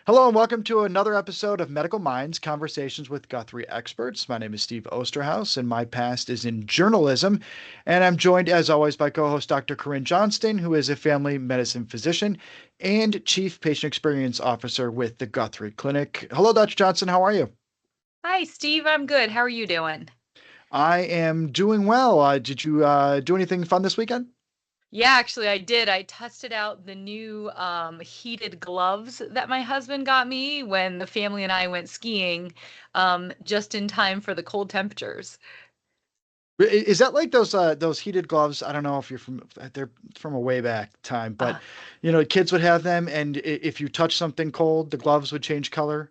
Hello and welcome to another episode of Medical Minds Conversations with Guthrie Experts. My name is Steve Osterhaus and my past is in journalism. And I'm joined, as always, by co host Dr. Corinne Johnston, who is a family medicine physician and Chief Patient Experience Officer with the Guthrie Clinic. Hello, Dr. Johnston. How are you? Hi, Steve. I'm good. How are you doing? I am doing well. Did you do anything fun this weekend? Yeah, actually, I did. I tested out the new heated gloves that my husband got me when the family and I went skiing, just in time for the cold temperatures. Is that like those heated gloves? I don't know if you're from they're from a way back time, but Uh, kids would have them, and if you touch something cold, the gloves would change color.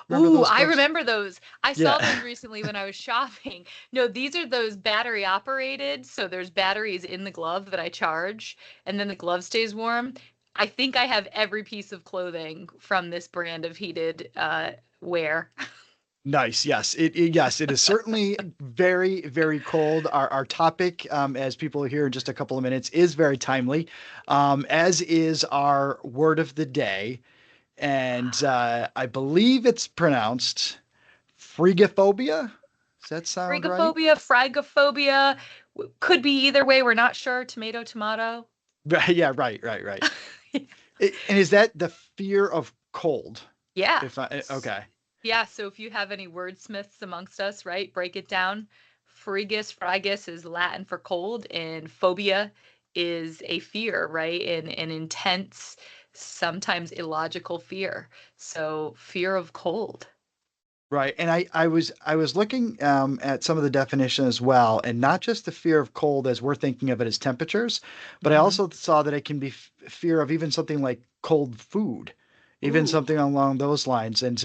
Remember Ooh, those I gloves? remember those. I saw Yeah. those recently when I was shopping. No, these are those battery operated, so there's batteries in the glove that I charge, and then the glove stays warm. I think I have every piece of clothing from this brand of heated wear. Nice. Yes, it is certainly very, very cold. Our topic, as people will hear in just a couple of minutes, is very timely, as is our word of the day. And I believe it's pronounced frigophobia. Does that sound right? Frigophobia, phrygophobia, could be either way. We're not sure. Tomato, tomato. Right, yeah, right. And is that the fear of cold? Yeah. If I, okay. Yeah. So if you have any wordsmiths amongst us, right, break it down. Frigus is Latin for cold, and phobia is a fear, right? An intense, sometimes illogical fear. So fear of cold. Right. And I was looking at some of the definition as well, and not just the fear of cold as we're thinking of it as temperatures, but I Hmm. also saw that it can be fear of even something like cold food, even Ooh. something along those lines. And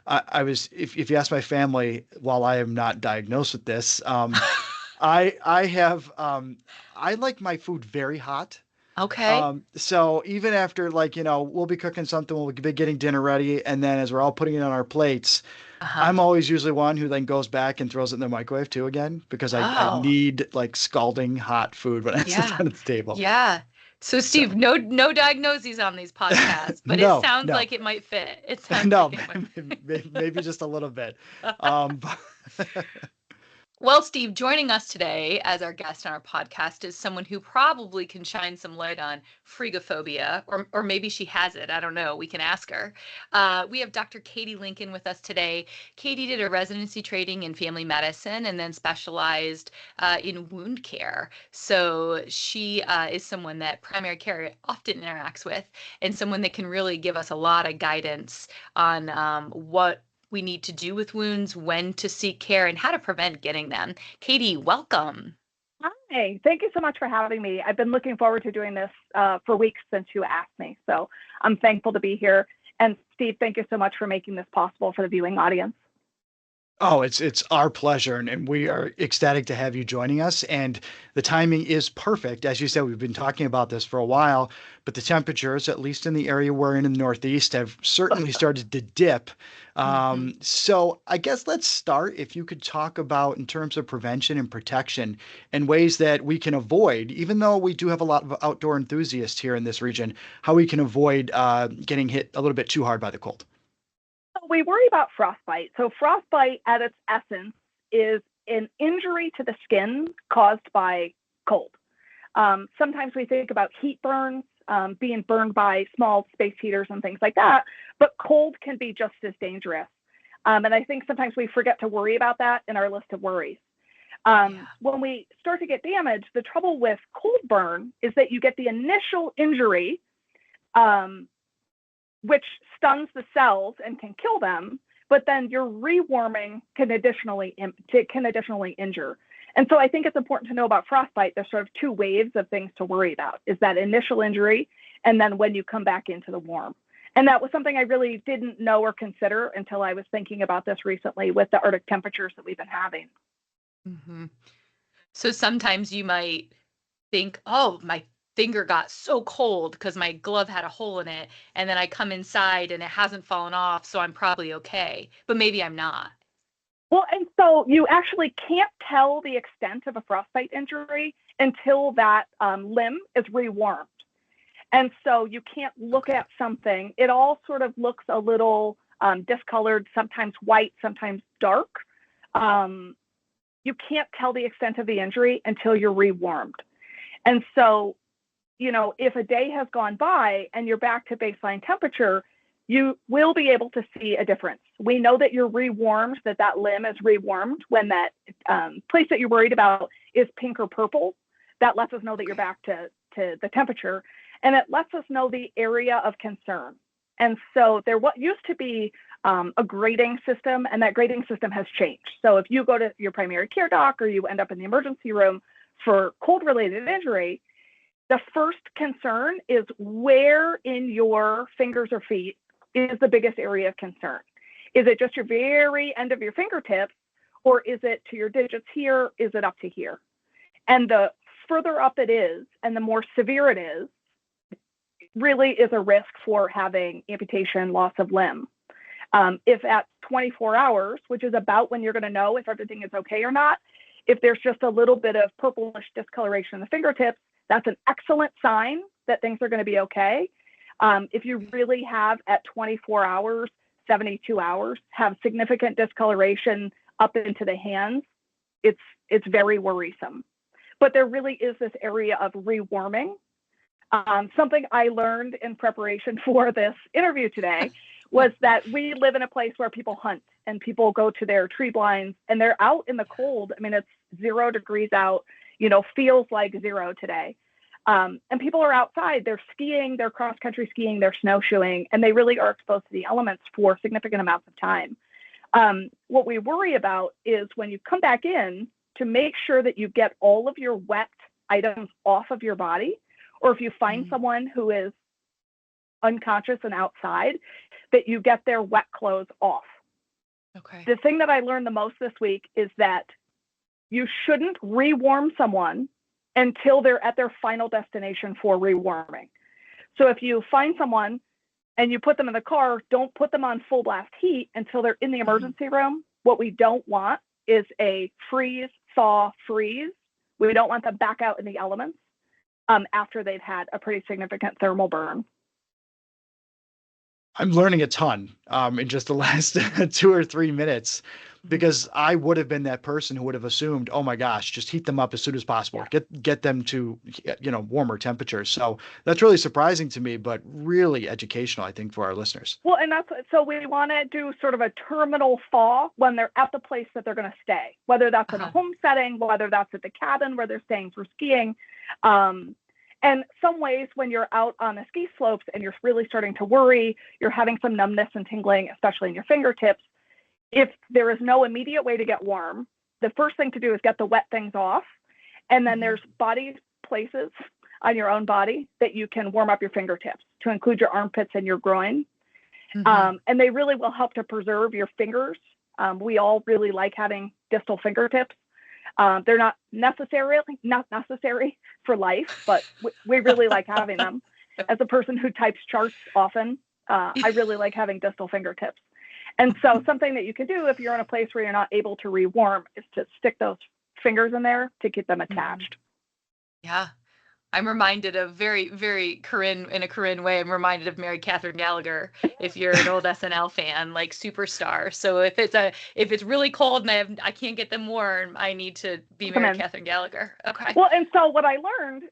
I was, if you ask my family, while I am not diagnosed with this, I have I like my food very hot. Okay. So even after, like, we'll be cooking something, we'll be getting dinner ready, and then as we're all putting it on our plates, Uh-huh. I'm always usually one who then goes back and throws it in the microwave too again because I Oh. need like scalding hot food when I sit Yeah. down at the table. Yeah. So So Steve, no diagnoses on these podcasts, but it no, sounds no, like it might fit. It sounds no, like it might. maybe just a little bit. Um, Well, Steve, joining us today as our guest on our podcast is someone who probably can shine some light on frigophobia, or maybe she has it. I don't know. We can ask her. We have Dr. Katie Lincoln with us today. Katie did a residency training in family medicine and then specialized in wound care. So she is someone that primary care often interacts with and someone that can really give us a lot of guidance on what we need to do with wounds, when to seek care, and how to prevent getting them. Katie, welcome. Hi, thank you so much for having me. I've been looking forward to doing this for weeks since you asked me. So I'm thankful to be here. And Steve, thank you so much for making this possible for the viewing audience. Oh, it's our pleasure, and we are ecstatic to have you joining us. And the timing is perfect. As you said, we've been talking about this for a while, but the temperatures, at least in the area we're in the Northeast, have certainly started to dip. Mm-hmm. So I guess let's start. If you could talk about, in terms of prevention and protection, and ways that we can avoid, even though we do have a lot of outdoor enthusiasts here in this region, how we can avoid getting hit a little bit too hard by the cold. We worry about frostbite. So, frostbite at its essence is an injury to the skin caused by cold. Sometimes we think about heat burns, being burned by small space heaters and things like that, but cold can be just as dangerous. And I think sometimes we forget to worry about that in our list of worries. Yeah. When we start to get damage, the trouble with cold burn is that you get the initial injury, um, which stuns the cells and can kill them, but then your rewarming can additionally injure. And so I think it's important to know about frostbite. There's sort of two waves of things to worry about: is that initial injury, and then when you come back into the warm. And that was something I really didn't know or consider until I was thinking about this recently with the Arctic temperatures that we've been having. Hmm. So sometimes you might think, oh, my finger got so cold because my glove had a hole in it, and then I come inside and it hasn't fallen off, so I'm probably okay. But maybe I'm not. Well, and so you actually can't tell the extent of a frostbite injury until that limb is rewarmed. And so you can't look at something. It all sort of looks a little discolored, sometimes white, sometimes dark. You can't tell the extent of the injury until you're rewarmed. And so, if a day has gone by and you're back to baseline temperature, you will be able to see a difference. We know that you're rewarmed, that limb is rewarmed when that place that you're worried about is pink or purple. That lets us know that you're back to the temperature, and it lets us know the area of concern. And so there what used to be a grading system, and that grading system has changed. So if you go to your primary care doc or you end up in the emergency room for cold-related injury, the first concern is where in your fingers or feet is the biggest area of concern. Is it just your very end of your fingertips, or is it to your digits here? Is it up to here? And the further up it is, and the more severe it is, really is a risk for having amputation, loss of limb. If at 24 hours, which is about when you're going to know if everything is okay or not, if there's just a little bit of purplish discoloration in the fingertips, that's an excellent sign that things are going to be okay. If you really have at 24 hours, 72 hours, have significant discoloration up into the hands, it's very worrisome. But there really is this area of rewarming. Something I learned in preparation for this interview today was that we live in a place where people hunt and people go to their tree blinds and they're out in the cold. I mean, it's 0 degrees out, feels like 0 today. And people are outside, they're skiing, they're cross-country skiing, they're snowshoeing, and they really are exposed to the elements for significant amounts of time. What we worry about is when you come back in to make sure that you get all of your wet items off of your body, or if you find someone who is unconscious and outside, that you get their wet clothes off. Okay. The thing that I learned the most this week is that you shouldn't rewarm someone until they're at their final destination for rewarming. So if you find someone and you put them in the car, don't put them on full blast heat until they're in the emergency room. What we don't want is a freeze, thaw, freeze. We don't want them back out in the elements after they've had a pretty significant thermal burn. I'm learning a ton in just the last 2 or 3 minutes, because I would have been that person who would have assumed, oh my gosh, just heat them up as soon as possible, get them to, warmer temperatures. So that's really surprising to me, but really educational, I think, for our listeners. Well, and so we want to do sort of a terminal thaw when they're at the place that they're going to stay, whether that's in a home setting, whether that's at the cabin where they're staying for skiing. And some ways when you're out on the ski slopes and you're really starting to worry, you're having some numbness and tingling, especially in your fingertips. If there is no immediate way to get warm, the first thing to do is get the wet things off. And then there's body places on your own body that you can warm up your fingertips, to include your armpits and your groin. And they really will help to preserve your fingers. We all really like having distal fingertips. They're not necessary for life, but we really like having them. As a person who types charts often, I really like having distal fingertips. And so something that you can do if you're in a place where you're not able to rewarm is to stick those fingers in there to keep them attached. Yeah. I'm reminded of very, very in a Corinne way. I'm reminded of Mary Katherine Gallagher. If you're an old SNL fan, like superstar. So if it's really cold and I can't get them warm, I need to be Mary Katherine Gallagher. Okay. Well, and so what I learned,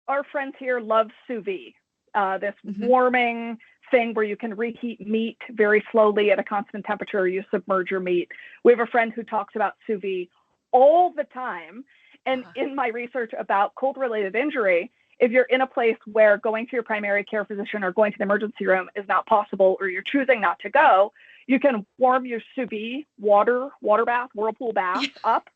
our friends here love sous vide, this warming thing where you can reheat meat very slowly at a constant temperature. You submerge your meat. We have a friend who talks about sous vide all the time. And in my research about cold-related injury, if you're in a place where going to your primary care physician or going to the emergency room is not possible, or you're choosing not to go, you can warm your sous vide water bath, whirlpool bath up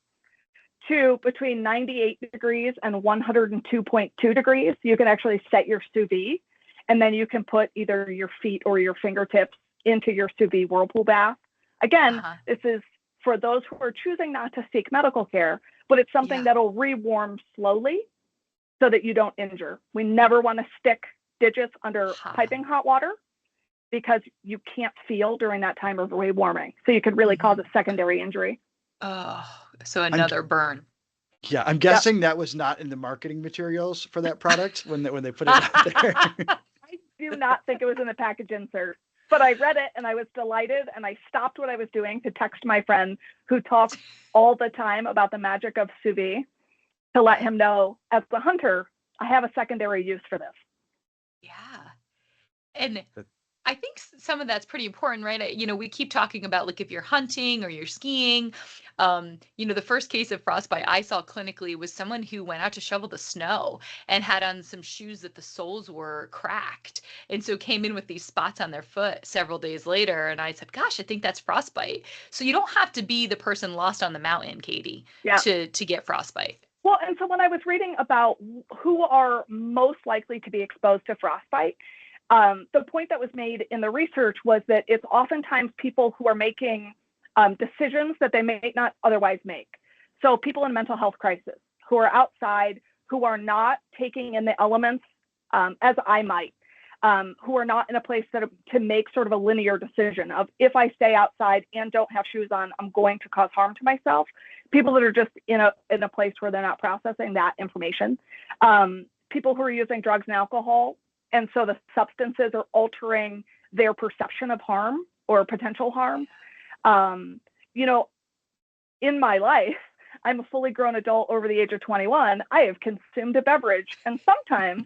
to between 98 degrees and 102.2 degrees. You can actually set your sous vide, and then you can put either your feet or your fingertips into your sous vide whirlpool bath. Again, this is for those who are choosing not to seek medical care, but it's something that'll rewarm slowly so that you don't injure. We never want to stick digits under piping hot water because you can't feel during that time of rewarming. So you could really cause a secondary injury. Oh, so another burn. Yeah, I'm Yep. guessing that was not in the marketing materials for that product when they put it out there. I do not think it was in the package insert, but I read it and I was delighted, and I stopped what I was doing to text my friend who talks all the time about the magic of sous vide to let him know, as a hunter, I have a secondary use for this. Yeah. And I think some of that's pretty important, right? We keep talking about like if you're hunting or you're skiing. The first case of frostbite I saw clinically was someone who went out to shovel the snow and had on some shoes that the soles were cracked. And so came in with these spots on their foot several days later. And I said, gosh, I think that's frostbite. So you don't have to be the person lost on the mountain, Katie, to get frostbite. Well, and so when I was reading about who are most likely to be exposed to frostbite, the point that was made in the research was that it's oftentimes people who are making decisions that they may not otherwise make. So people in mental health crisis who are outside, who are not taking in the elements as I might, who are not in a place to make sort of a linear decision of, if I stay outside and don't have shoes on, I'm going to cause harm to myself. People that are just in a place where they're not processing that information. People who are using drugs and alcohol, and so the substances are altering their perception of harm or potential harm. In my life, I'm a fully grown adult over the age of 21. I have consumed a beverage, and sometimes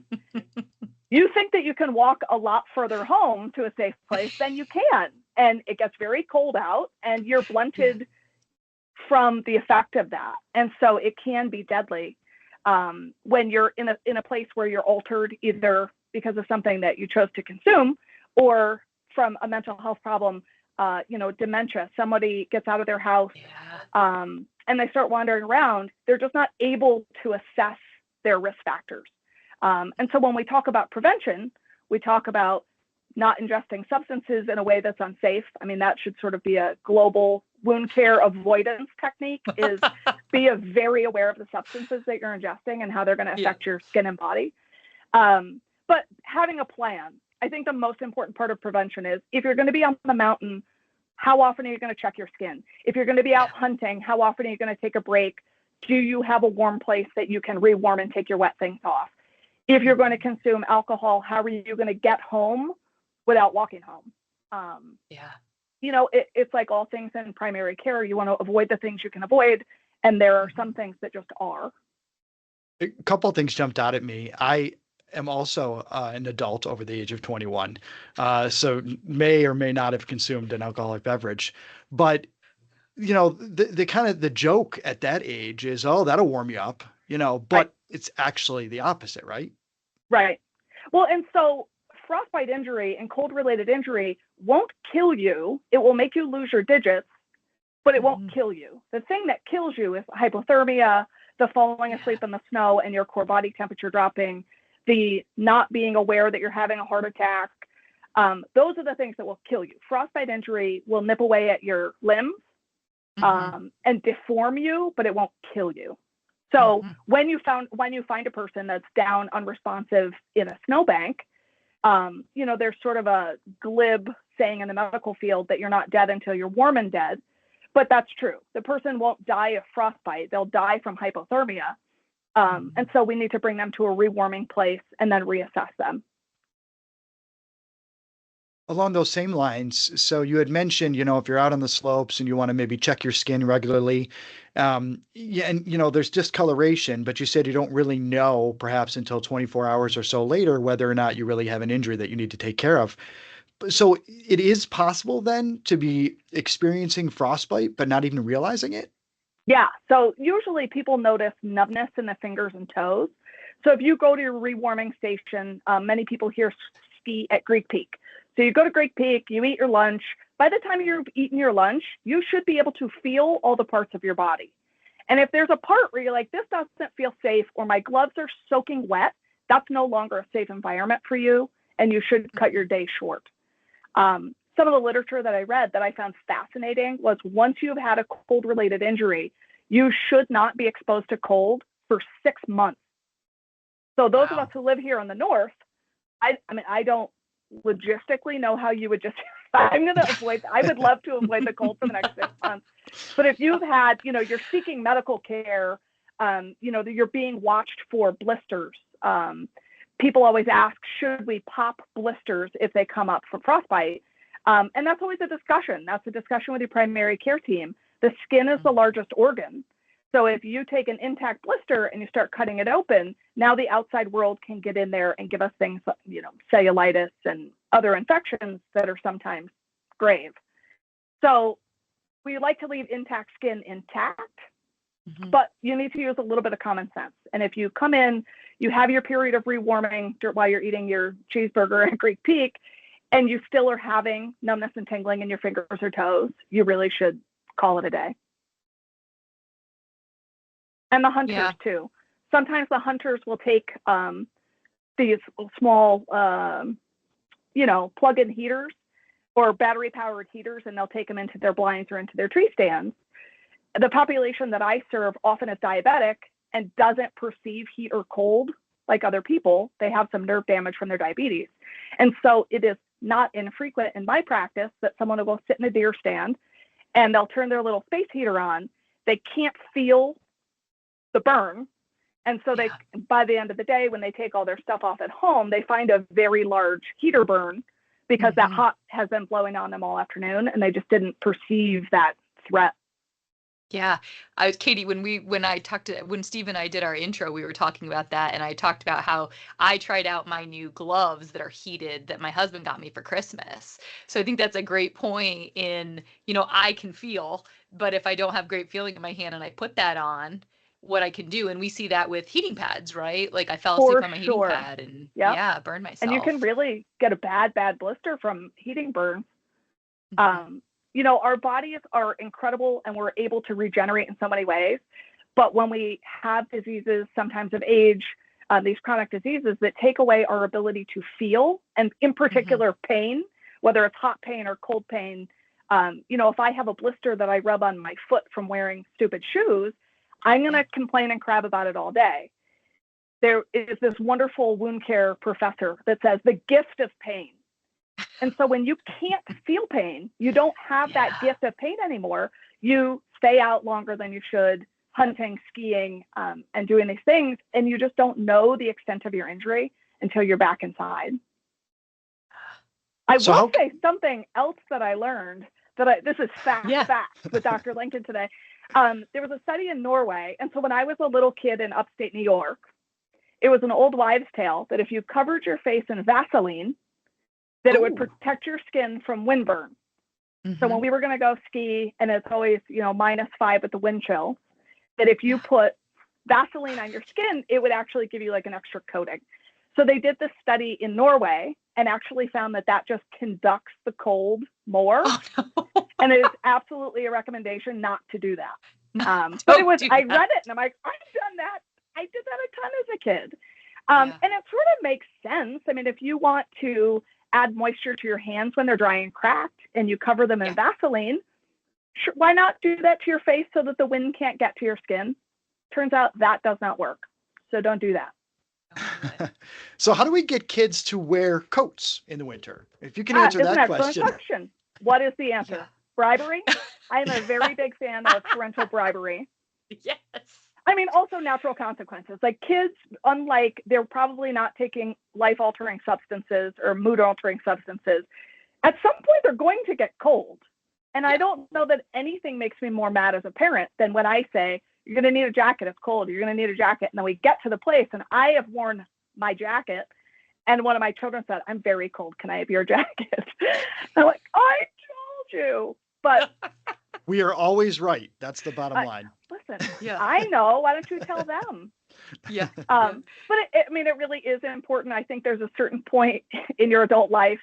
you think that you can walk a lot further home to a safe place than you can. And it gets very cold out, and you're blunted from the effect of that. And so it can be deadly when you're in a place where you're altered, either because of something that you chose to consume or from a mental health problem, dementia. Somebody gets out of their house and they start wandering around. They're just not able to assess their risk factors. And so when we talk about prevention, we talk about not ingesting substances in a way that's unsafe. I mean, that should sort of be a global wound care avoidance technique, is be very aware of the substances that you're ingesting and how they're going to affect your skin and body. But having a plan, I think the most important part of prevention is, if you're going to be on the mountain, how often are you going to check your skin? If you're going to be out hunting, how often are you going to take a break? Do you have a warm place that you can rewarm and take your wet things off? If you're going to consume alcohol, how are you going to get home without walking home? It's like all things in primary care. You want to avoid the things you can avoid, and there are some things that just are. A couple of things jumped out at me. I am also an adult over the age of 21, so may or may not have consumed an alcoholic beverage. But the kind of the joke at that age is, oh, that'll warm you up, but it's actually the opposite, right? Right. Well, and so frostbite injury and cold-related injury won't kill you. It will make you lose your digits, but it won't kill you. The thing that kills you is hypothermia, the falling asleep in the snow and your core body temperature dropping, the not being aware that you're having a heart attack. Those are the things that will kill you. Frostbite injury will nip away at your limbs and deform you, but it won't kill you. So when you find a person that's down unresponsive in a snowbank, there's sort of a glib saying in the medical field that you're not dead until you're warm and dead, but that's true. The person won't die of frostbite; they'll die from hypothermia, and so we need to bring them to a rewarming place and then reassess them. Along those same lines, so you had mentioned, if you're out on the slopes and you want to maybe check your skin regularly, and there's discoloration, but you said you don't really know perhaps until 24 hours or so later whether or not you really have an injury that you need to take care of. So it is possible then to be experiencing frostbite, but not even realizing it? Yeah. So usually people notice numbness in the fingers and toes. So if you go to your rewarming station, many people here ski at Greek Peak. So you go to Greek Peak, you eat your lunch. By the time you've eaten your lunch, you should be able to feel all the parts of your body. And if there's a part where you're like, this doesn't feel safe, or my gloves are soaking wet, that's no longer a safe environment for you, and you should cut your day short. Some of the literature that I read that I found fascinating was, once you've had a cold-related injury, you should not be exposed to cold for 6 months. So those of us who live here in the north, I don't logistically know how you would just, I would love to avoid the cold for the next 6 months. But if you've had, you're seeking medical care, You're being watched for blisters. People always ask, should we pop blisters if they come up from frostbite? And that's always a discussion. That's a discussion with your primary care team. The skin is the largest organ. So if you take an intact blister and you start cutting it open, now the outside world can get in there and give us things, cellulitis and other infections that are sometimes grave. So we like to leave intact skin intact, but you need to use a little bit of common sense. And if you come in, you have your period of rewarming while you're eating your cheeseburger at Greek Peak, and you still are having numbness and tingling in your fingers or toes, you really should call it a day. And the hunters too. Sometimes the hunters will take these small, plug-in heaters or battery-powered heaters, and they'll take them into their blinds or into their tree stands. The population that I serve often is diabetic and doesn't perceive heat or cold like other people. They have some nerve damage from their diabetes. And so it is not infrequent in my practice that someone will go sit in a deer stand and they'll turn their little space heater on. They can't feel the burn. And so they, by the end of the day, when they take all their stuff off at home, they find a very large heater burn because that hot has been blowing on them all afternoon and they just didn't perceive that threat. Yeah, Katie, when Steve and I did our intro, we were talking about that, and I talked about how I tried out my new gloves that are heated that my husband got me for Christmas. So I think that's a great point in, I can feel, but if I don't have great feeling in my hand and I put that on, what I can do. And we see that with heating pads, right? Like I fell asleep on my heating pad and burned myself. And you can really get a bad blister from heating burns. Our bodies are incredible and we're able to regenerate in so many ways. But when we have diseases, sometimes of age, these chronic diseases that take away our ability to feel, and in particular pain, whether it's hot pain or cold pain. If I have a blister that I rub on my foot from wearing stupid shoes, I'm going to complain and crab about it all day. There is this wonderful wound care professor that says the gift of pain. And so when you can't feel pain, you don't have that gift of pain anymore. You stay out longer than you should, hunting, skiing, and doing these things. And you just don't know the extent of your injury until you're back inside. I will say something else that I learned this is facts with Dr. Lincoln today. There was a study in Norway. And so when I was a little kid in upstate New York, it was an old wives' tale that if you covered your face in Vaseline, that it would protect your skin from windburn. So when we were going to go ski, and it's always, -5 with the wind chill, that if you put Vaseline on your skin, it would actually give you like an extra coating. So they did this study in Norway and actually found that just conducts the cold more. Oh, no. And it is absolutely a recommendation not to do that. But I read it and I'm like, I've done that. I did that a ton as a kid. And it sort of makes sense. I mean, if you want to add moisture to your hands when they're dry and cracked and you cover them in Vaseline, sure, why not do that to your face so that the wind can't get to your skin? Turns out that does not work. So don't do that. So how do we get kids to wear coats in the winter? If you can answer that question. What is the answer? Bribery? I'm a very big fan of parental bribery. Yes. I mean, also natural consequences. Like kids, unlike they're probably not taking life-altering substances or mood-altering substances. At some point, they're going to get cold. And I don't know that anything makes me more mad as a parent than when I say, you're going to need a jacket. It's cold. You're going to need a jacket. And then we get to the place and I have worn my jacket. And one of my children said, I'm very cold. Can I have your jacket? I'm like, I told you. But we are always right. That's the bottom line. Listen, I know. Why don't you tell them? But it really is important. I think there's a certain point in your adult life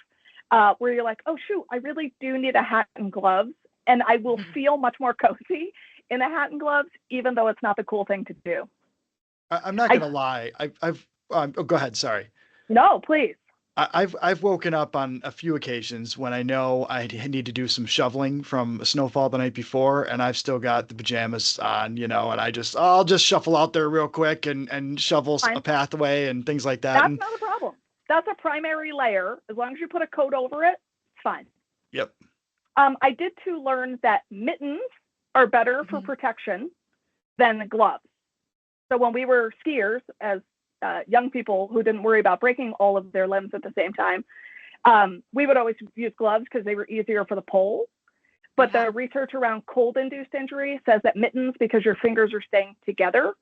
where you're like, oh, shoot, I really do need a hat and gloves. And I will feel much more cozy in a hat and gloves, even though it's not the cool thing to do. I'm not going to lie. Go ahead. Sorry. No, please. I've woken up on a few occasions when I know I need to do some shoveling from a snowfall the night before, and I've still got the pajamas on, and I'll just shuffle out there real quick and shovel a pathway and things like that. That's not a problem. That's a primary layer. As long as you put a coat over it, it's fine. Yep. I did too learn that mittens are better for protection than gloves. So when we were skiers, as young people who didn't worry about breaking all of their limbs at the same time, we would always use gloves because they were easier for the pole. But the research around cold-induced injury says that mittens, because your fingers are staying together,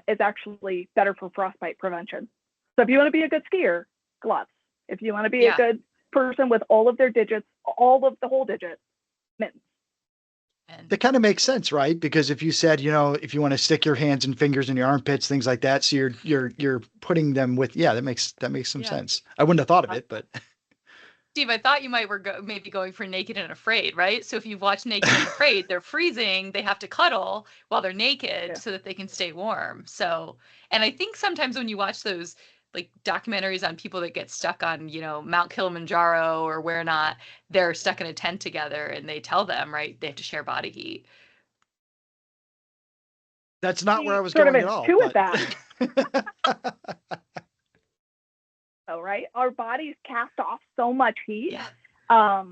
is actually better for frostbite prevention. So if you want to be a good skier, gloves. If you want to be a good person with all of their digits, all of the whole digits, mittens. That kind of makes sense, right? Because if you said, if you want to stick your hands and fingers in your armpits, things like that, so you're putting them with, that makes some sense. I wouldn't have thought of it, but. Steve, I thought you maybe going for Naked and Afraid, right? So if you've watched Naked and Afraid, they're freezing, they have to cuddle while they're naked so that they can stay warm. So, and I think sometimes when you watch those like documentaries on people that get stuck on, Mount Kilimanjaro or where not, they're stuck in a tent together and they tell them, right, they have to share body heat. That's not where I was going at all. With that. Right? Our bodies cast off so much heat. Yeah.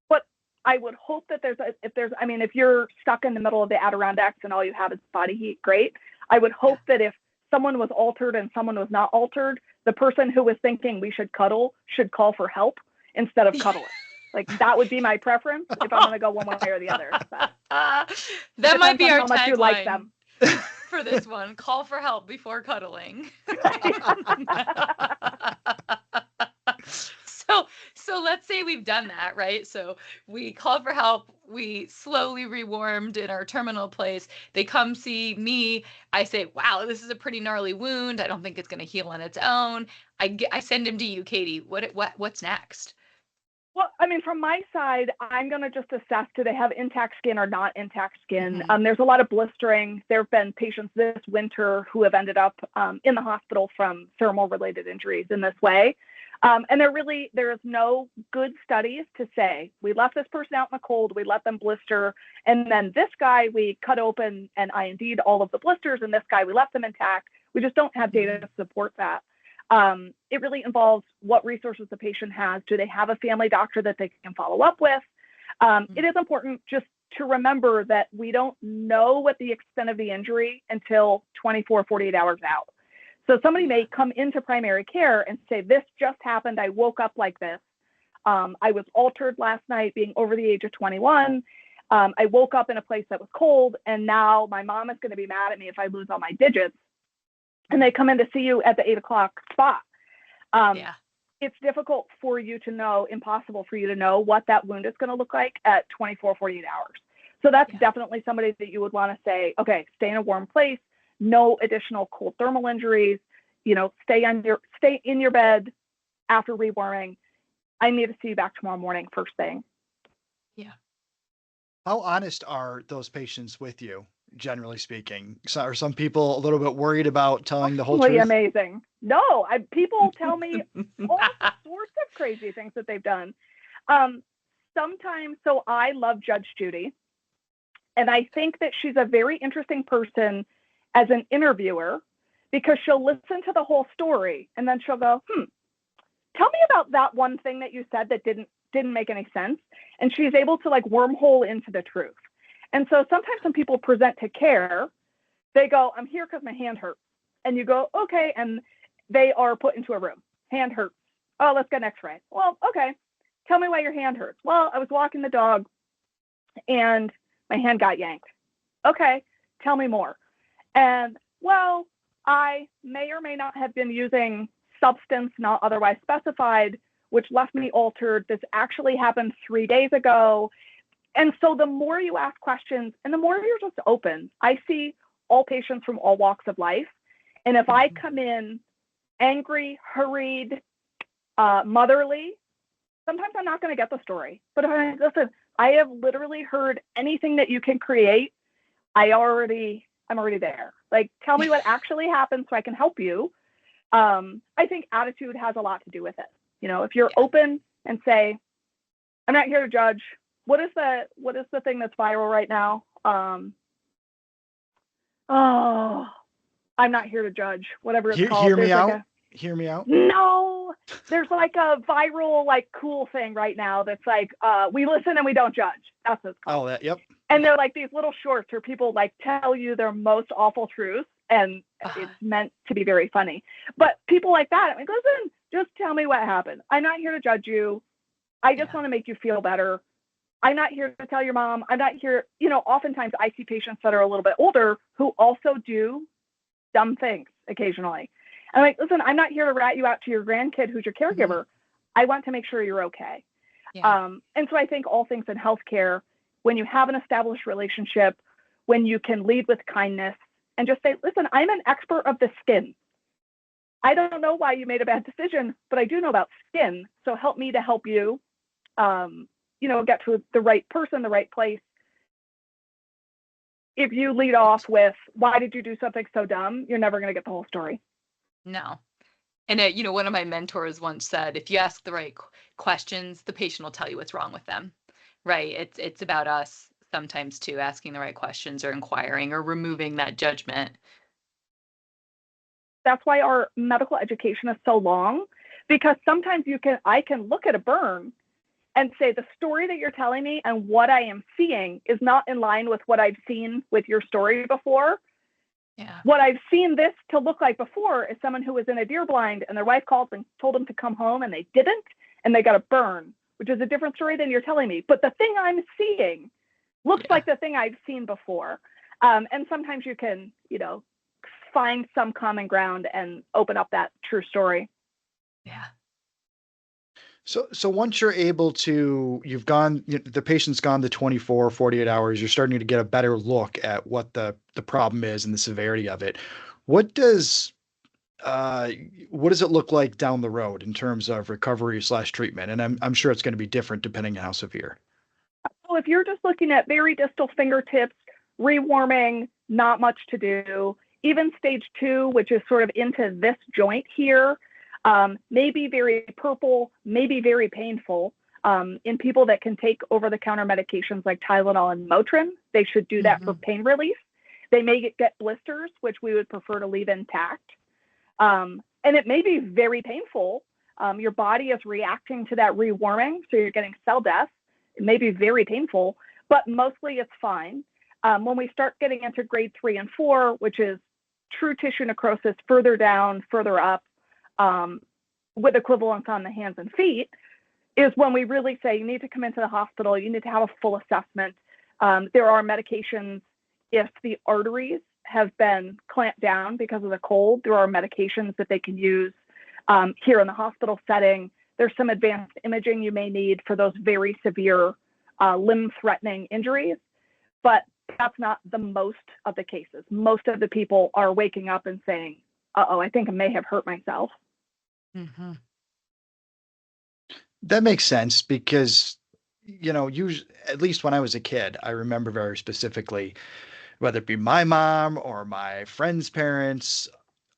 But I would hope that if you're stuck in the middle of the Adirondacks and all you have is body heat, great. I would hope that if someone was altered and someone was not altered, the person who was thinking we should cuddle should call for help instead of cuddling. Like that would be my preference if I'm going to go one way or the other. That might be our tagline. How much you like them. For this one, call for help before cuddling. So let's say we've done that, right? So we called for help. We slowly rewarmed in our terminal place. They come see me. I say, wow, this is a pretty gnarly wound. I don't think it's going to heal on its own. I send him to you, Katie. What's next? Well, from my side, I'm going to just assess, do they have intact skin or not intact skin? Mm-hmm. There's a lot of blistering. There have been patients this winter who have ended up in the hospital from thermal-related injuries in this way. And there is no good studies to say, we left this person out in the cold, we let them blister, and then this guy, we cut open and IND'd all of the blisters, and this guy, we left them intact. We just don't have data to support that. It really involves what resources the patient has. Do they have a family doctor that they can follow up with? It is important just to remember that we don't know what the extent of the injury until 24, 48 hours out. So somebody may come into primary care and say, this just happened. I woke up like this. I was altered last night being over the age of 21. I woke up in a place that was cold, and now my mom is going to be mad at me if I lose all my digits. And they come in to see you at the 8 o'clock spot. It's difficult for you to know, impossible for you to know what that wound is going to look like at 24, 48 hours. So that's definitely somebody that you would want to say, okay, stay in a warm place, no additional cold thermal injuries, stay in your bed after rewarming. I need to see you back tomorrow morning, first thing. Yeah. How honest are those patients with you? Generally speaking, so are some people a little bit worried about telling the whole truth? Amazing. No, people tell me all sorts of crazy things that they've done. Sometimes, so I love Judge Judy, and I think that she's a very interesting person as an interviewer because she'll listen to the whole story and then she'll go, tell me about that one thing that you said that didn't make any sense. And she's able to wormhole into the truth. And so sometimes when people present to care, they go, I'm here because my hand hurts. And you go, okay. And they are put into a room. Hand hurts. Oh, let's get an x-ray. Well, okay. Tell me why your hand hurts. Well, I was walking the dog and my hand got yanked. Okay. Tell me more. And well, I may or may not have been using substance not otherwise specified, which left me altered. This actually happened 3 days ago. And so the more you ask questions and the more you're just open, I see all patients from all walks of life. And if I come in angry, hurried, motherly, sometimes I'm not going to get the story. But if listen, I have literally heard anything that you can create. I'm already there. Tell me what actually happened so I can help you. I think attitude has a lot to do with it. If you're open and say, I'm not here to judge. What is the thing that's viral right now? I'm not here to judge. Whatever it's called. Hear me out. Hear me out. No, there's a viral cool thing right now that's we listen and we don't judge. That's what it's called. Oh, that. Yep. And they're these little shorts where people tell you their most awful truths, and it's meant to be very funny. But people like that, I'm like, listen, just tell me what happened. I'm not here to judge you. I just want to make you feel better. I'm not here to tell your mom. I'm not here. Oftentimes I see patients that are a little bit older who also do dumb things occasionally. I'm like, listen, I'm not here to rat you out to your grandkid who's your caregiver. I want to make sure you're okay. Yeah. And so I think all things in healthcare, when you have an established relationship, when you can lead with kindness and just say, listen, I'm an expert of the skin. I don't know why you made a bad decision, but I do know about skin. So help me to help you, get to the right person, the right place. If you lead off with, why did you do something so dumb? You're never going to get the whole story. No. And, one of my mentors once said, if you ask the right questions, the patient will tell you what's wrong with them, right? It's about us sometimes too, asking the right questions or inquiring or removing that judgment. That's why our medical education is so long, because sometimes I can look at a burn and say the story that you're telling me and what I am seeing is not in line with what I've seen with your story before. Yeah. What I've seen this to look like before is someone who was in a deer blind and their wife called and told them to come home and they didn't, and they got a burn, which is a different story than you're telling me. But the thing I'm seeing looks like the thing I've seen before. And sometimes you can, find some common ground and open up that true story. Yeah. So once you're able to, the patient's gone the 24, 48 hours, you're starting to get a better look at what the problem is and the severity of it. What does it look like down the road in terms of recovery/treatment? And I'm sure it's going to be different depending on how severe. So if you're just looking at very distal fingertips, rewarming, not much to do, even stage 2, which is sort of into this joint here, maybe very purple, maybe very painful. In people that can take over-the-counter medications like Tylenol and Motrin, they should do that for pain relief. They may get blisters, which we would prefer to leave intact. And it may be very painful. Your body is reacting to that rewarming, so you're getting cell death. It may be very painful, but mostly it's fine. When we start getting into grade 3 and 4, which is true tissue necrosis further down, further up, with equivalence on the hands and feet, is when we really say you need to come into the hospital, you need to have a full assessment. There are medications if the arteries have been clamped down because of the cold. There are medications that they can use here in the hospital setting. There's some advanced imaging you may need for those very severe limb-threatening injuries, but that's not the most of the cases. Most of the people are waking up and saying, I think I may have hurt myself. Mm-hmm. That makes sense because, usually, at least when I was a kid, I remember very specifically, whether it be my mom or my friend's parents,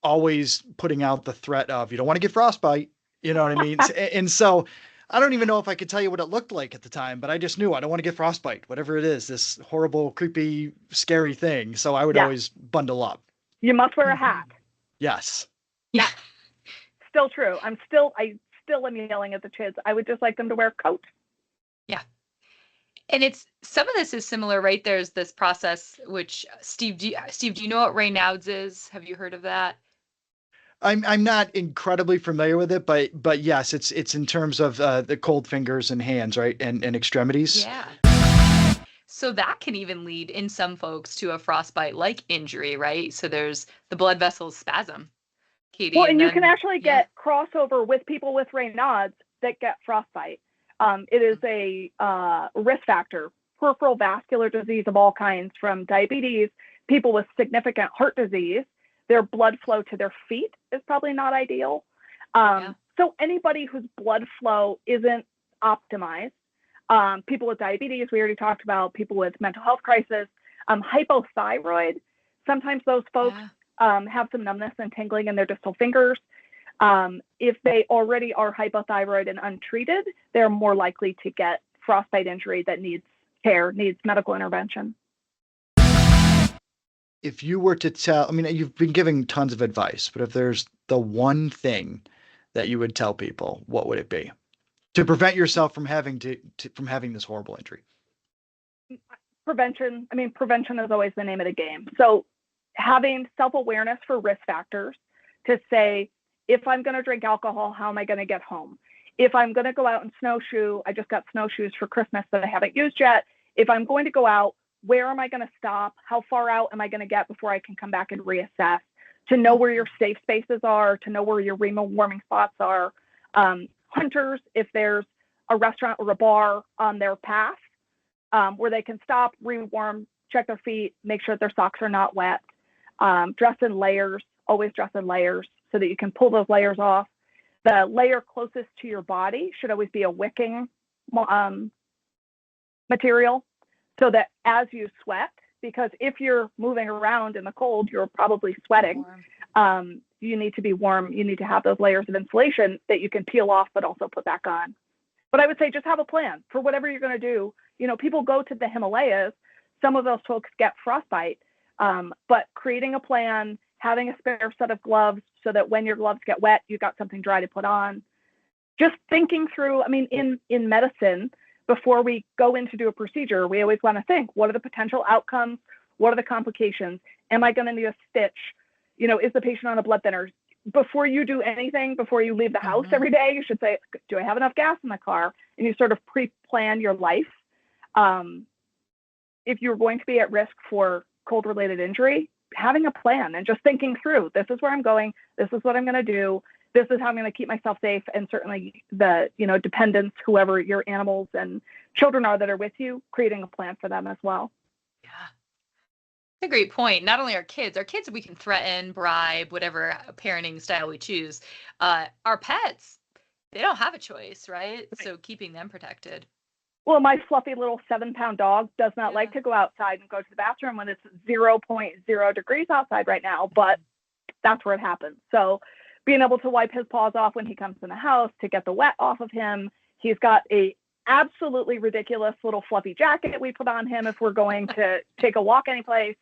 always putting out the threat of, you don't want to get frostbite, you know what I mean? And so I don't even know if I could tell you what it looked like at the time, but I just knew I don't want to get frostbite, whatever it is, this horrible, creepy, scary thing. So I would always bundle up. You must wear a hat. Yes. Yeah. Still true. I still am yelling at the kids. I would just like them to wear a coat. Yeah. And some of this is similar, right? There's this process, which Steve, do you know what Raynaud's is? Have you heard of that? I'm not incredibly familiar with it, but yes, it's in terms of the cold fingers and hands, right, and extremities. Yeah. So that can even lead in some folks to a frostbite-like injury, right? So there's the blood vessels spasm, Katie. Well, and you can actually get crossover with people with Raynaud's that get frostbite. It is a risk factor, peripheral vascular disease of all kinds, from diabetes, people with significant heart disease. Their blood flow to their feet is probably not ideal. So anybody whose blood flow isn't optimized, people with diabetes, we already talked about, people with mental health crisis, hypothyroid, sometimes those folks have some numbness and tingling in their distal fingers. If they already are hypothyroid and untreated, they're more likely to get frostbite injury that needs care, needs medical intervention. If you were to tell, you've been giving tons of advice, but if there's the one thing that you would tell people, what would it be to prevent yourself from having from having this horrible injury? Prevention. Prevention is always the name of the game. So having self-awareness for risk factors to say, if I'm going to drink alcohol, how am I going to get home? If I'm going to go out and snowshoe, I just got snowshoes for Christmas that I haven't used yet. If I'm going to go out, where am I going to stop? How far out am I going to get before I can come back and reassess? To know where your safe spaces are, to know where your remote warming spots are. Hunters, if there's a restaurant or a bar on their path where they can stop, rewarm, check their feet, make sure that their socks are not wet. Dress in layers, always dress in layers so that you can pull those layers off. The layer closest to your body should always be a wicking material so that as you sweat, because if you're moving around in the cold, you're probably sweating. You need to be warm. You need to have those layers of insulation that you can peel off, but also put back on. But I would say just have a plan for whatever you're going to do. You know, people go to the Himalayas. Some of those folks get frostbite, but creating a plan, having a spare set of gloves so that when your gloves get wet, you got something dry to put on. Just thinking through, I mean, in medicine, before we go in to do a procedure, we always want to think, what are the potential outcomes? What are the complications? Am I going to need a stitch? You know, is the patient on a blood thinner? Before you do anything, before you leave the house every day, you should say, do I have enough gas in the car? And you sort of pre-plan your life. If you're going to be at risk for cold-related injury, having a plan and just thinking through, this is where I'm going, this is what I'm going to do, this is how I'm going to keep myself safe, and certainly the, you know, dependents, whoever your animals and children are that are with you, creating a plan for them as well. Yeah. A great point. Not only our kids we can threaten, bribe, whatever parenting style we choose. Our pets, they don't have a choice, right? So keeping them protected. Well, my fluffy little 7-pound dog does not like to go outside and go to the bathroom when it's 0.0 degrees outside right now, but that's where it happens. So being able to wipe his paws off when he comes in the house to get the wet off of him. He's got a absolutely ridiculous little fluffy jacket we put on him if we're going to take a walk anyplace.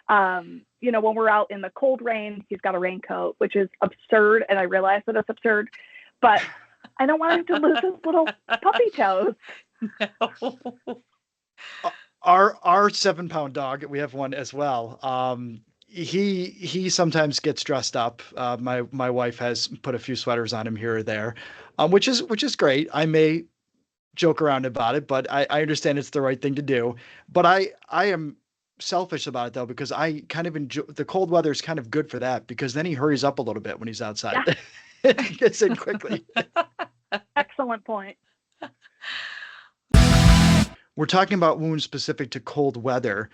You know, when we're out in the cold rain, he's got a raincoat, which is absurd. And I realize that it's absurd, but I don't want him to lose his little puppy toes. No. Our 7-pound dog, we have one as well. He sometimes gets dressed up. My wife has put a few sweaters on him here or there, which is great. I may joke around about it, but I understand it's the right thing to do. But I am selfish about it though, because I kind of enjoy the cold weather is kind of good for that, because then he hurries up a little bit when he's outside. Yeah. He gets in quickly. Excellent point. We're talking about wounds specific to cold weather,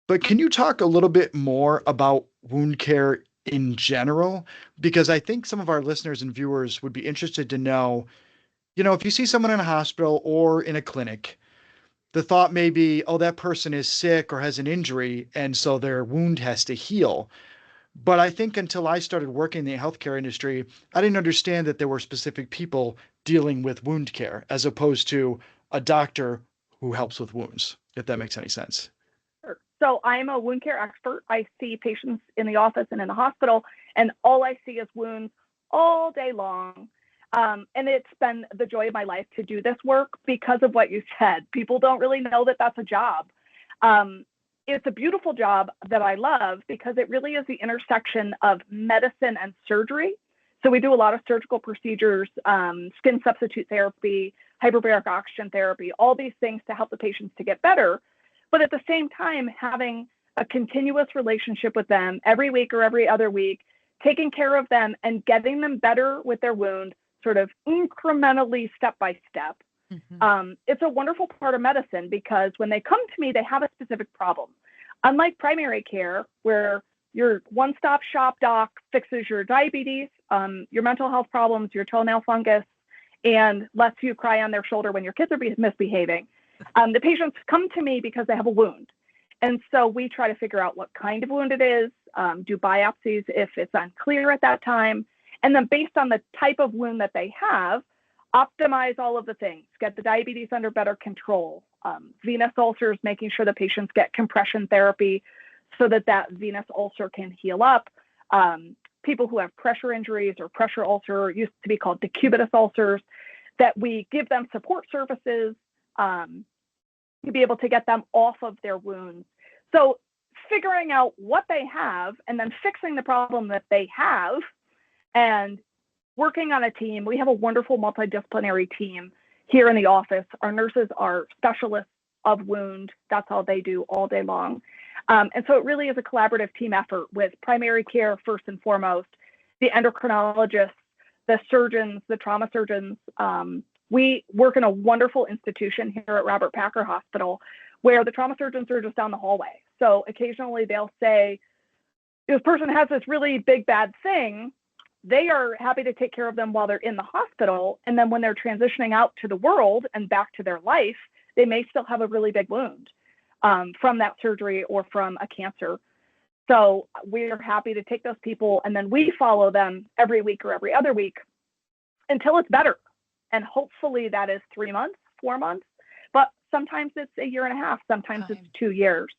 but can you talk a little bit more about wound care in general? Because I think some of our listeners and viewers would be interested to know, you know, if you see someone in a hospital or in a clinic, the thought may be, oh, that person is sick or has an injury, and so their wound has to heal. But I think until I started working in the healthcare industry, I didn't understand that there were specific people dealing with wound care as opposed to a doctor who helps with wounds, if that makes any sense. Sure. So I'm a wound care expert. I see patients in the office and in the hospital, and all I see is wounds all day long. And it's been the joy of my life to do this work because of what you said. People don't really know that that's a job. It's a beautiful job that I love because it really is the intersection of medicine and surgery. So we do a lot of surgical procedures, skin substitute therapy, hyperbaric oxygen therapy, all these things to help the patients to get better. But at the same time, having a continuous relationship with them every week or every other week, taking care of them and getting them better with their wound, sort of incrementally, step by step. Mm-hmm. It's a wonderful part of medicine because when they come to me, they have a specific problem. Unlike primary care, where your one-stop shop doc fixes your diabetes, your mental health problems, your toenail fungus, and lets you cry on their shoulder when your kids are misbehaving. The patients come to me because they have a wound. And so we try to figure out what kind of wound it is, do biopsies if it's unclear at that time, and then based on the type of wound that they have, optimize all of the things, get the diabetes under better control, venous ulcers, making sure the patients get compression therapy so that that venous ulcer can heal up. People who have pressure injuries or pressure ulcer, used to be called decubitus ulcers, that we give them support services to be able to get them off of their wounds. So figuring out what they have and then fixing the problem that they have and working on a team. We have a wonderful multidisciplinary team here in the office. Our nurses are specialists of wound. That's all they do all day long. And so it really is a collaborative team effort with primary care first and foremost, the endocrinologists, the surgeons, the trauma surgeons. We work in a wonderful institution here at Robert Packer Hospital where the trauma surgeons are just down the hallway. So occasionally they'll say, this person has this really big bad thing. They are happy to take care of them while they're in the hospital. And then when they're transitioning out to the world and back to their life, they may still have a really big wound from that surgery or from a cancer. So we're happy to take those people and then we follow them every week or every other week until it's better. And hopefully that is 3 months, 4 months, but sometimes it's a year and a half, sometimes it's 2 years.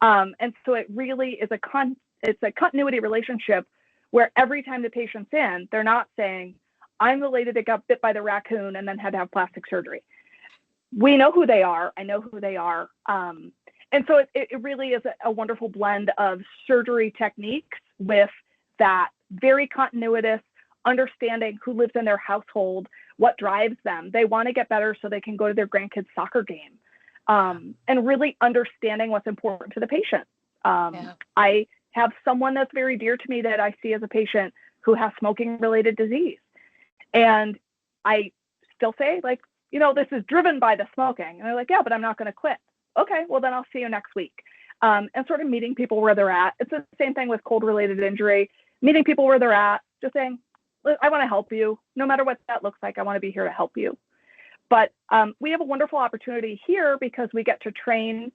And so it really is it's a continuity relationship where every time the patient's in, they're not saying, I'm the lady that got bit by the raccoon and then had to have plastic surgery. We know who they are. I know who they are. And so it really is a wonderful blend of surgery techniques with that very continuous understanding who lives in their household, what drives them. They want to get better so they can go to their grandkids' soccer game, and really understanding what's important to the patient. I have someone that's very dear to me that I see as a patient who has smoking-related disease. And I still say, like, you know, this is driven by the smoking. And they're like, yeah, but I'm not going to quit. Okay, well, then I'll see you next week. And sort of meeting people where they're at. It's the same thing with cold-related injury, meeting people where they're at, just saying, I want to help you. No matter what that looks like, I want to be here to help you. But we have a wonderful opportunity here because we get to train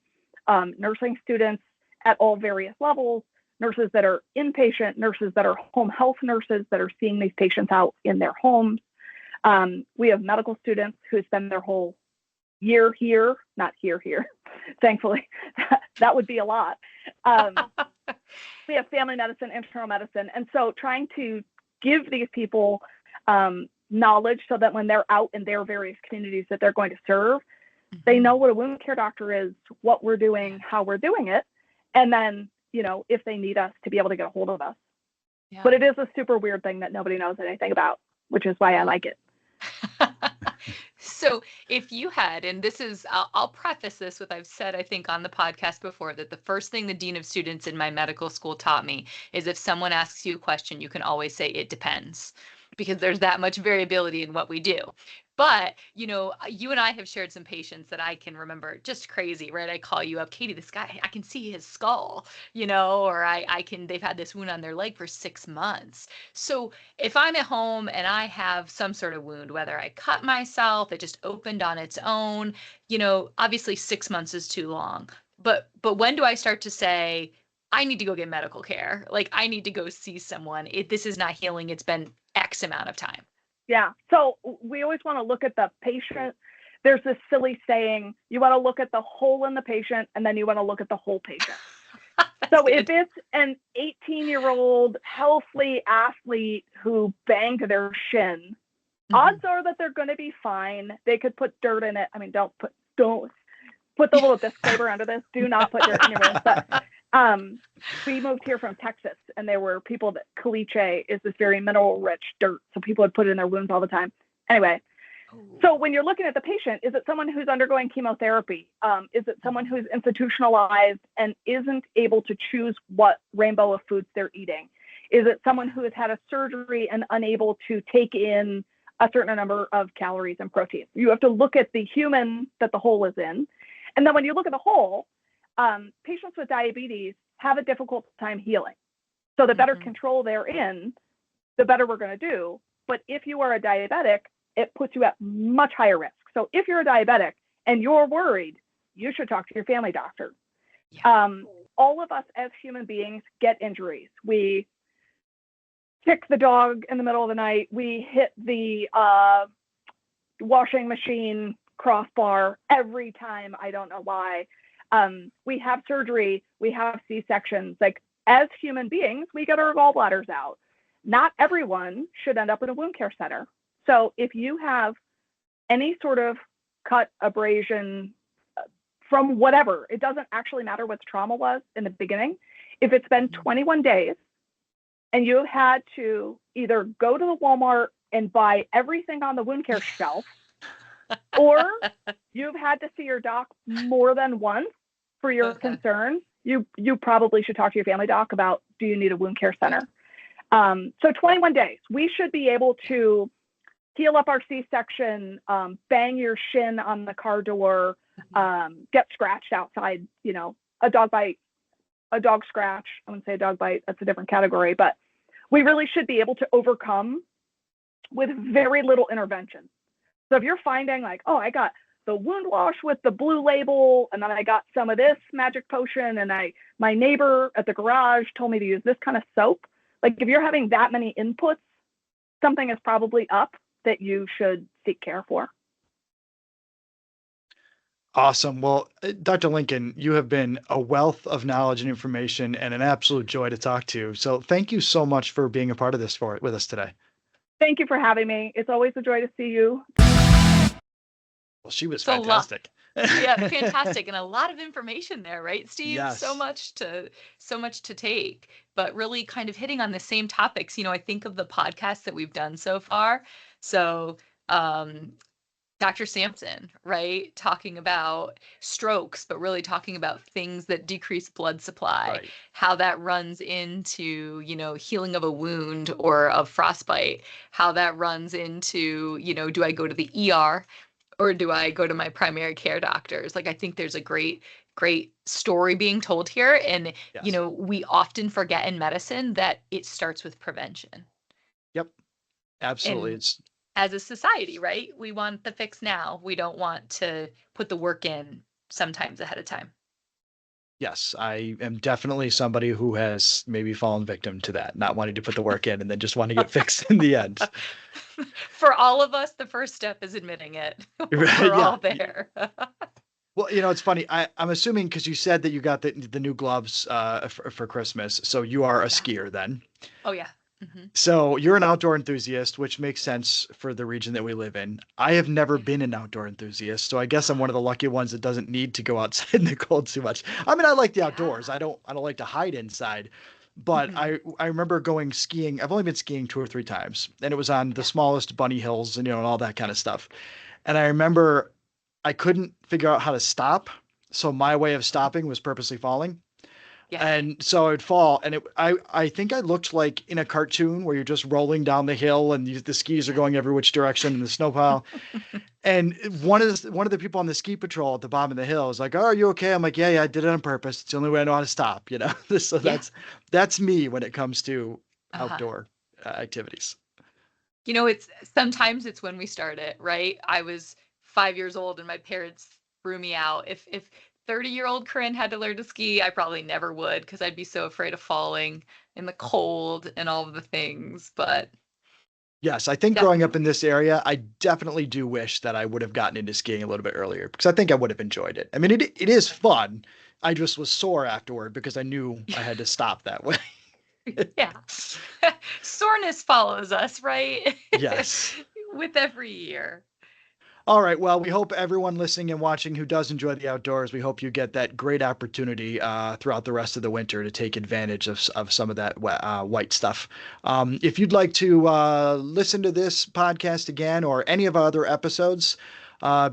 nursing students at all various levels, nurses that are inpatient, nurses that are home health nurses that are seeing these patients out in their homes. We have medical students who spend their whole year here, not here, thankfully. That would be a lot. We have family medicine, internal medicine. And so trying to give these people knowledge so that when they're out in their various communities that they're going to serve, they know what a wound care doctor is, what we're doing, how we're doing it. And then, you know, if they need us to be able to get a hold of us. Yeah. But it is a super weird thing that nobody knows anything about, which is why I like it. So if you had, and this is, I'll preface this with, I've said, I think on the podcast before, that the first thing the dean of students in my medical school taught me is if someone asks you a question, you can always say it depends, because there's that much variability in what we do. But, you know, you and I have shared some patients that I can remember just crazy, right? I call you up, Katie, this guy, I can see his skull, you know, or they've had this wound on their leg for 6 months. So if I'm at home and I have some sort of wound, whether I cut myself, it just opened on its own, you know, obviously 6 months is too long. But when do I start to say, I need to go get medical care? Like, I need to go see someone. This is not healing. It's been X amount of time. Yeah. So we always want to look at the patient. There's this silly saying, you want to look at the hole in the patient and then you want to look at the whole patient. So good. If it's an 18-year-old healthy athlete who banged their shin, odds are that they're going to be fine. They could put dirt in it. I mean, don't put the little disclaimer under this. Do not put dirt in your wounds. But we moved here from Texas, and there were people that caliche is this very mineral-rich dirt, so people would put it in their wounds all the time. Anyway, so when you're looking at the patient, is it someone who's undergoing chemotherapy? Is it someone who's institutionalized and isn't able to choose what rainbow of foods they're eating? Is it someone who has had a surgery and unable to take in a certain number of calories and protein? You have to look at the human that the hole is in. And then when you look at the hole, patients with diabetes have a difficult time healing. So the better control they're in, the better we're going to do. But if you are a diabetic, it puts you at much higher risk. So if you're a diabetic and you're worried, you should talk to your family doctor. Yeah. All of us as human beings get injuries. We kick the dog in the middle of the night. We hit the washing machine crossbar every time. I don't know why. We have surgery, we have C-sections. Like, as human beings, we get our gallbladders out. Not everyone should end up in a wound care center. So if you have any sort of cut, abrasion, from whatever, it doesn't actually matter what the trauma was in the beginning. If it's been 21 days and you have had to either go to the Walmart and buy everything on the wound care shelf, or you've had to see your doc more than once for your concerns, you probably should talk to your family doc about, do you need a wound care center? So 21 days, we should be able to heal up our C-section, bang your shin on the car door, get scratched outside, a dog bite, a dog scratch. I wouldn't say a dog bite, that's a different category, but we really should be able to overcome with very little intervention. So if you're finding like, oh, I got the wound wash with the blue label, and then I got some of this magic potion, and my neighbor at the garage told me to use this kind of soap. Like if you're having that many inputs, something is probably up that you should seek care for. Awesome. Well, Dr. Lincoln, you have been a wealth of knowledge and information and an absolute joy to talk to. So thank you so much for being a part of this with us today. Thank you for having me. It's always a joy to see you. Well, she was fantastic. Yeah, fantastic. And a lot of information there, right, Steve? Yes. So much to take, but really kind of hitting on the same topics. I think of the podcasts that we've done so far. So, Dr. Sampson, right? Talking about strokes, but really talking about things that decrease blood supply, Right. how that runs into, healing of a wound or of frostbite, how that runs into, do I go to the ER or do I go to my primary care doctors? Like, I think there's a great story being told here. And, Yes. We often forget in medicine that it starts with prevention. Yep. Absolutely. And as a society, right? We want the fix now. We don't want to put the work in sometimes ahead of time. Yes, I am definitely somebody who has maybe fallen victim to that, not wanting to put the work in and then just want to get fixed in the end. For all of us, the first step is admitting it. We're all there. Well, it's funny. I'm assuming because you said that you got the new gloves for Christmas, so you are a skier then. Oh, yeah. Mm-hmm. So you're an outdoor enthusiast, which makes sense for the region that we live in. I have never been an outdoor enthusiast, so I guess I'm one of the lucky ones that doesn't need to go outside in the cold too much. I mean, I like the outdoors. I don't like to hide inside. But I remember going skiing. I've only been skiing 2 or 3 times, and it was on the smallest bunny hills and and all that kind of stuff. And I remember I couldn't figure out how to stop, so my way of stopping was purposely falling. Yeah. And so I would fall, and I think I looked like in a cartoon where you're just rolling down the hill and the skis are going every which direction in the snow pile. And one of the people on the ski patrol at the bottom of the hill is like, "Oh, are you okay?" I'm like, "Yeah, I did it on purpose. It's the only way I know how to stop." So that's me when it comes to outdoor activities. Sometimes it's when we start it, right? I was 5 years old and my parents threw me out. If 30-year-old Corinne had to learn to ski, I probably never would because I'd be so afraid of falling in the cold and all of the things. But yes, I think growing up in this area, I definitely do wish that I would have gotten into skiing a little bit earlier because I think I would have enjoyed it. I mean, it is fun. I just was sore afterward because I knew I had to stop that way. Yeah. Soreness follows us, right? Yes. With every year. All right. Well, we hope everyone listening and watching who does enjoy the outdoors, we hope you get that great opportunity throughout the rest of the winter to take advantage of some of that white stuff. If you'd like to listen to this podcast again or any of our other episodes,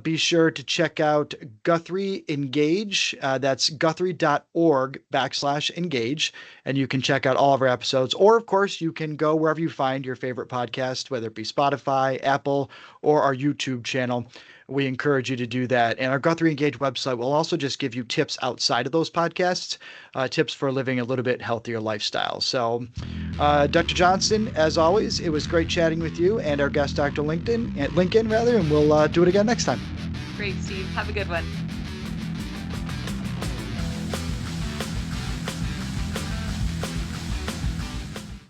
be sure to check out Guthrie Engage. That's guthrie.org/engage. And you can check out all of our episodes. Or, of course, you can go wherever you find your favorite podcast, whether it be Spotify, Apple, or our YouTube channel. We encourage you to do that. And our Guthrie Engage website will also just give you tips outside of those podcasts, tips for living a little bit healthier lifestyle. So, Dr. Johnston, as always, it was great chatting with you and our guest, Dr. Lincoln, and we'll do it again next time. Great, Steve. Have a good one.